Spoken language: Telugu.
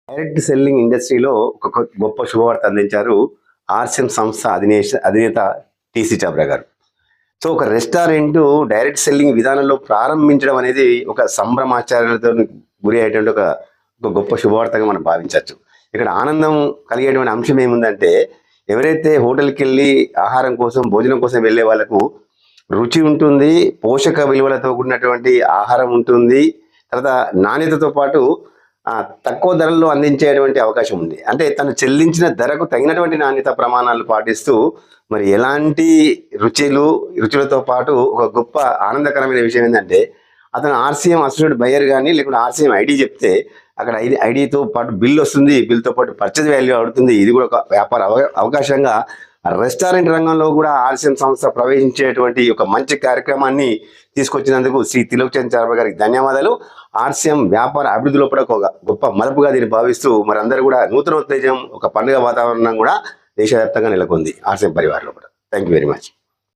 డైరెక్ట్ సెల్లింగ్ ఇండస్ట్రీలో ఒక గొప్ప శుభవార్త అందించారు ఆర్సిఎం సంస్థ అధినేత టీసీ చాబ్రా గారు. సో ఒక రెస్టారెంట్ డైరెక్ట్ సెల్లింగ్ విధానంలో ప్రారంభించడం అనేది ఒక సంభ్రమాచార్యాలతో గురి అయ్యేటువంటి ఒక గొప్ప శుభవార్తగా మనం భావించవచ్చు. ఇక్కడ ఆనందం కలిగేటువంటి అంశం ఏముందంటే, ఎవరైతే హోటల్కి వెళ్ళి ఆహారం కోసం భోజనం కోసం వెళ్ళే వాళ్ళకు రుచి ఉంటుంది, పోషక విలువలతో కూడినటువంటి ఆహారం ఉంటుంది, తర్వాత నాణ్యతతో పాటు తక్కువ ధరల్లో అందించేటువంటి అవకాశం ఉంది. అంటే తను చెల్లించిన ధరకు తగినటువంటి నాణ్యత ప్రమాణాలు పాటిస్తూ మరి ఎలాంటి రుచులతో పాటు ఒక గొప్ప ఆనందకరమైన విషయం ఏంటంటే, అతను ఆర్సీఎం అసోసియేట్ బయర్ కానీ లేకుంటే ఆర్సీఎం ఐడి చెప్తే అక్కడ ఐడితో పాటు బిల్ వస్తుంది, బిల్తో పాటు పర్చేజ్ వాల్యూ అవుతుంది. ఇది కూడా ఒక వ్యాపార అవకాశంగా రెస్టారెంట్ రంగంలో కూడా ఆర్సీఎం సంస్థ ప్రవేశించేటువంటి ఒక మంచి కార్యక్రమాన్ని తీసుకొచ్చినందుకు శ్రీ త్రిలోక్చంద్ చాబ్రా గారికి ధన్యవాదాలు. ఆర్సీఎం వ్యాపార అభివృద్ధిలో కూడా ఒక గొప్ప మలుపుగా దీన్ని భావిస్తూ మరి అందరూ కూడా నూతన ఉత్తేజం, ఒక పండుగ వాతావరణం కూడా దేశవ్యాప్తంగా నెలకొంది ఆర్సీఎం పరివారంలో కూడా. Thank you very much.